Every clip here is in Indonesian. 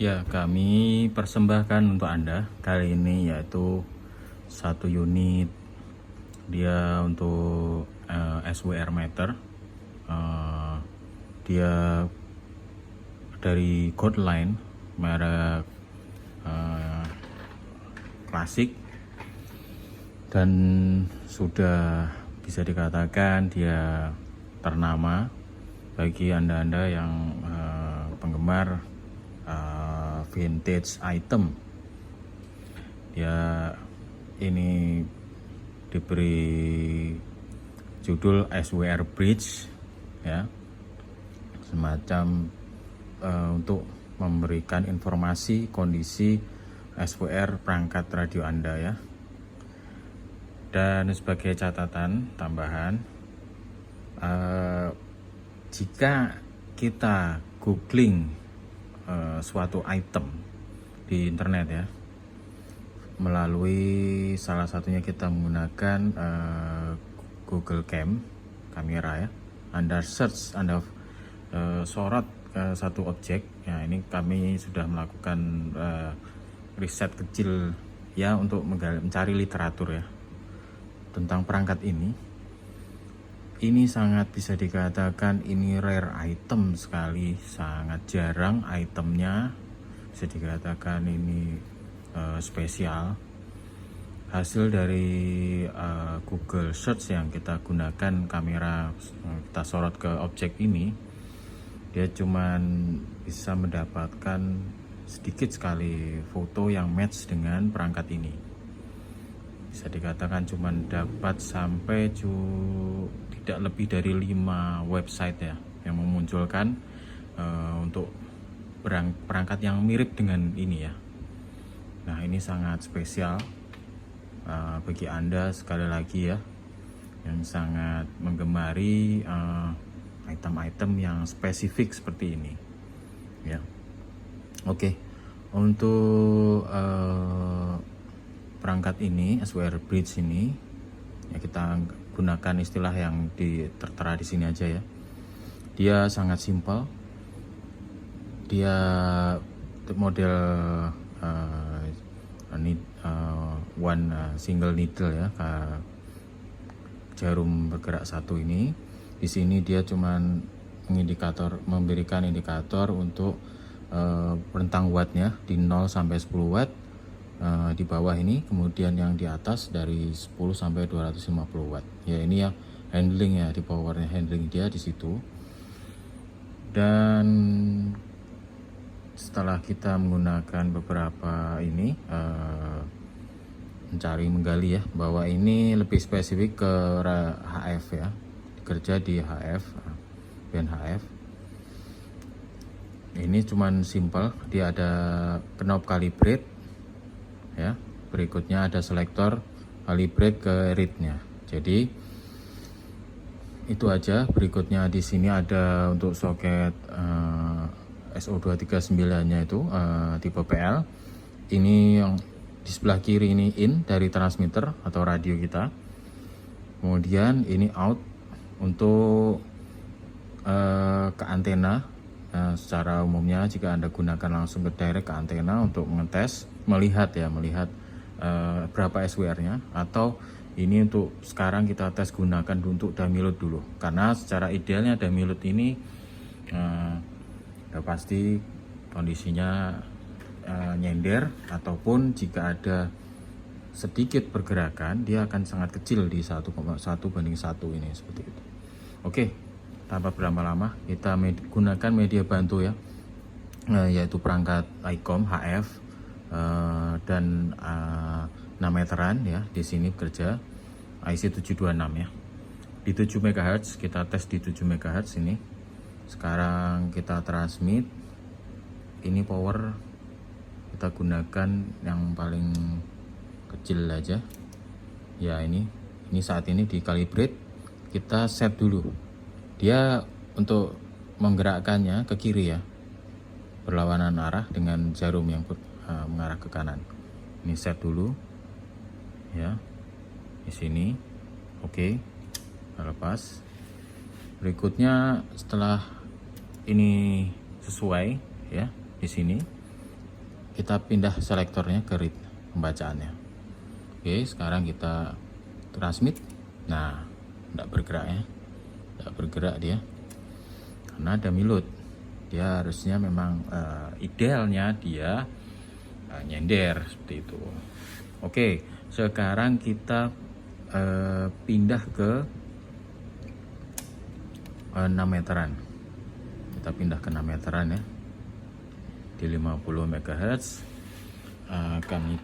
Ya, kami persembahkan untuk Anda kali ini yaitu satu unit dia untuk SWR meter. Eh, dia dari Goldline merek klasik dan sudah bisa dikatakan dia ternama bagi anda-anda yang penggemar vintage item. Ya, ini diberi judul SWR Bridge, ya, semacam untuk memberikan informasi kondisi SWR perangkat radio Anda, ya. Dan sebagai catatan tambahan, jika kita googling suatu item di internet, ya, melalui salah satunya kita menggunakan Google Cam kamera, ya, Anda search, Anda sorot satu objek, ya, ini kami sudah melakukan riset kecil, ya, untuk mencari literatur, ya, tentang perangkat ini. Ini sangat bisa dikatakan ini rare item sekali, sangat jarang itemnya, bisa dikatakan ini spesial. Hasil dari Google Search yang kita gunakan kamera, kita sorot ke objek ini, dia cuman bisa mendapatkan sedikit sekali foto yang match dengan perangkat ini. Bisa dikatakan cuman dapat sampai tidak lebih dari 5 website, ya, yang memunculkan untuk perangkat yang mirip dengan ini, ya. Nah, ini sangat spesial bagi Anda sekali lagi, ya, yang sangat menggemari item-item yang spesifik seperti ini, ya. Oke, untuk perangkat ini SWR Bridge ini, ya, kita gunakan istilah yang tertera di sini aja, ya. Dia sangat simpel. Dia model one single needle, ya, jarum bergerak satu ini. Di sini dia cuman memberikan indikator untuk rentang wattnya di 0 sampai 10 watt di bawah ini, kemudian yang di atas dari 10 sampai 250 watt. Ya, ini yang handling, ya, di powernya handling dia di situ. Dan setelah kita menggunakan beberapa ini menggali, ya, bahwa ini lebih spesifik ke HF, ya, kerja di HF, band HF. Ini cuman simple, dia ada knob calibrate, ya, berikutnya ada selektor calibrate ke readnya. Jadi itu aja. Berikutnya di sini ada untuk soket SO239-nya itu tipe PL. Ini yang di sebelah kiri ini in dari transmitter atau radio kita. Kemudian ini out untuk ke antena. Secara umumnya jika Anda gunakan langsung ke direct ke antena untuk mengetes, melihat berapa SWR-nya, atau ini untuk sekarang kita tes gunakan untuk dummy load dulu, karena secara idealnya dummy load ini udah pasti kondisinya nyender, ataupun jika ada sedikit pergerakan dia akan sangat kecil di 1,1 banding 1 ini, seperti itu. Oke, tanpa berlama-lama kita gunakan media bantu, ya, yaitu perangkat ICOM HF dan 6 meteran, ya, di sini bekerja IC 726, ya, di 7 MHz. Kita tes di 7 MHz ini. Sekarang kita transmit. Ini power kita gunakan yang paling kecil aja, ya. Ini saat ini di calibrate. Kita set dulu dia untuk menggerakkannya ke kiri, ya, berlawanan arah dengan jarum yang mengarah ke kanan. Ini set dulu, ya, di sini. Oke, lepas. Berikutnya setelah ini sesuai, ya, di sini kita pindah selektornya ke read pembacaannya. Oke, sekarang kita transmit. Nah, tidak bergerak ya, tidak bergerak dia karena ada milut. Dia harusnya memang idealnya dia nyender seperti itu. Oke, sekarang kita pindah ke 6 meteran. Kita pindah ke 6 meteran ya, di 50 MHz. Kami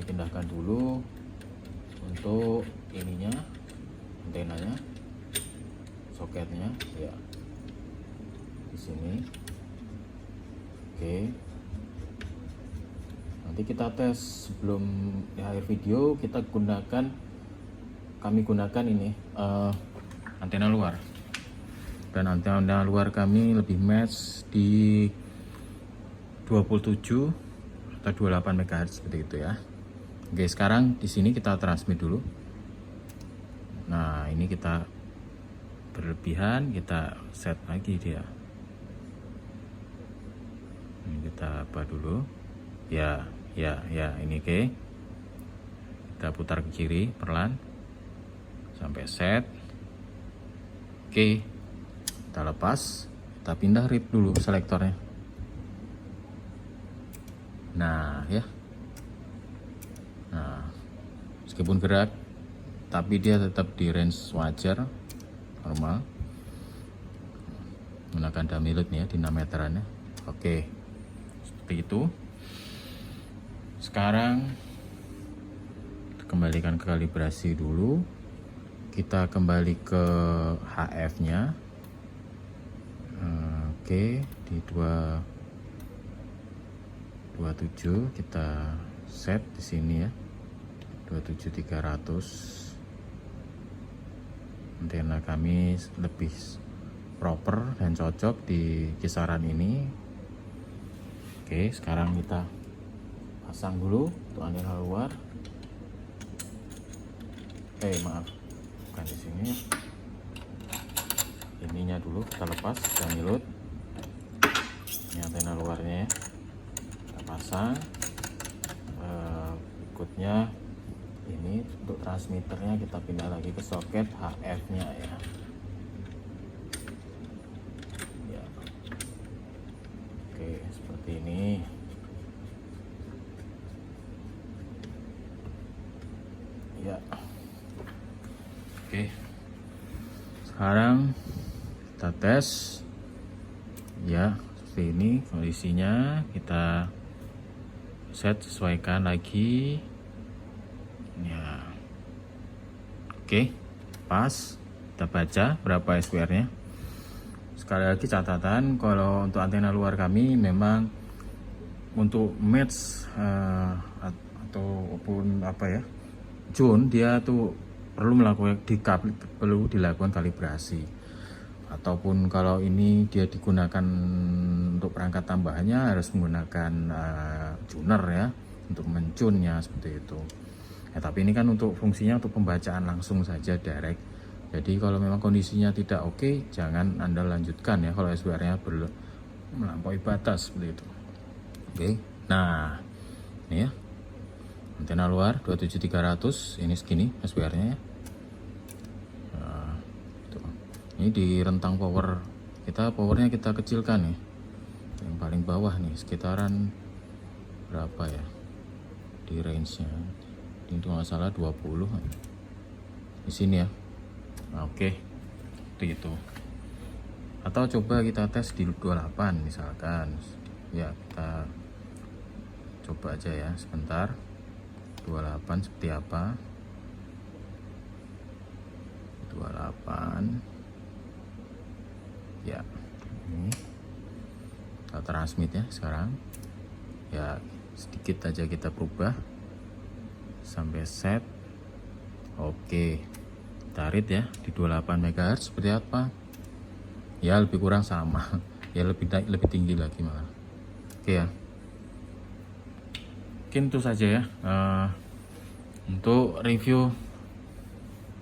pindahkan dulu untuk ininya, antenanya, soketnya ya di sini. Oke, nanti kita tes sebelum di akhir video. Kami gunakan ini antena luar, dan antena luar kami lebih match di 27 atau 28 MHz seperti itu ya. Oke, sekarang di sini kita transmit dulu. Nah, ini kita berlebihan, kita set lagi dia. Ini kita apa dulu? Ya, ini oke. Kita putar ke kiri perlahan sampai set. Oke, kita lepas, kita pindah read dulu selektornya. Nah ya, nah meskipun gerak tapi dia tetap di range wajar normal, menggunakan damilut nih ya di 6 meterannya. Oke, seperti itu. Sekarang kembalikan ke kalibrasi dulu, kita kembali ke HF nya. Oke, di 27 kita set di sini ya, 27300. Antena kami lebih proper dan cocok di kisaran ini. Oke, sekarang kita pasang dulu untuk antena luar. Maaf, bukan di sini. Ininya dulu kita lepas, kita milut. Ini antena luarnya ya, pasang. Berikutnya ini untuk transmitternya kita pindah lagi ke soket HF nya ya. Oke, seperti ini. Ya, oke, sekarang kita tes ya. Seperti ini kondisinya, kita set, sesuaikan lagi ya. Oke, pas. Kita baca berapa SWR nya. Sekali lagi catatan, kalau untuk antena luar kami memang untuk match ataupun apa ya, Jun, dia tuh perlu dilakukan kalibrasi. Ataupun kalau ini dia digunakan untuk perangkat tambahannya, harus menggunakan tuner ya, untuk mencunnya seperti itu ya. Tapi ini kan untuk fungsinya untuk pembacaan langsung saja, direct. Jadi kalau memang kondisinya tidak oke, jangan Anda lanjutkan ya kalau SWR nya melampaui batas seperti itu. Oke, nah ini ya, antena luar 27300, ini segini SWR nya ya. Ini di rentang power powernya kita kecilkan nih, yang paling bawah nih sekitaran berapa ya di range nya, ini tuh nggak salah 20 di sini ya. Nah, oke, itu. Atau coba kita tes di 28 misalkan ya, kita coba aja ya sebentar. 28 seperti apa? 28 ya, ini kita transmit ya sekarang ya, sedikit aja kita berubah sampai set. Oke, tarik ya di 28 MHz seperti apa ya, lebih kurang sama ya, lebih tinggi lagi malah. Oke ya, mungkin itu saja ya untuk review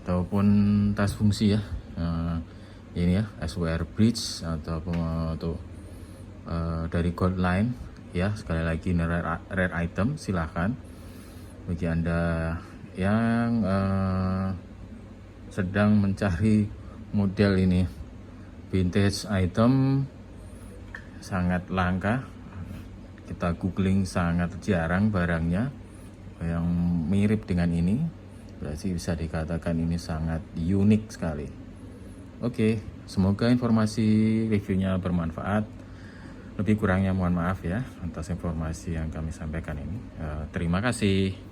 ataupun tes fungsi ya. Ini ya, SWR bridge atau untuk dari gold line ya. Sekali lagi ini rare item, silahkan bagi Anda yang sedang mencari model ini. Vintage item sangat langka, kita googling sangat jarang barangnya yang mirip dengan ini, berarti bisa dikatakan ini sangat unik sekali. Oke, semoga informasi reviewnya bermanfaat. Lebih kurangnya mohon maaf ya atas informasi yang kami sampaikan ini. Terima kasih.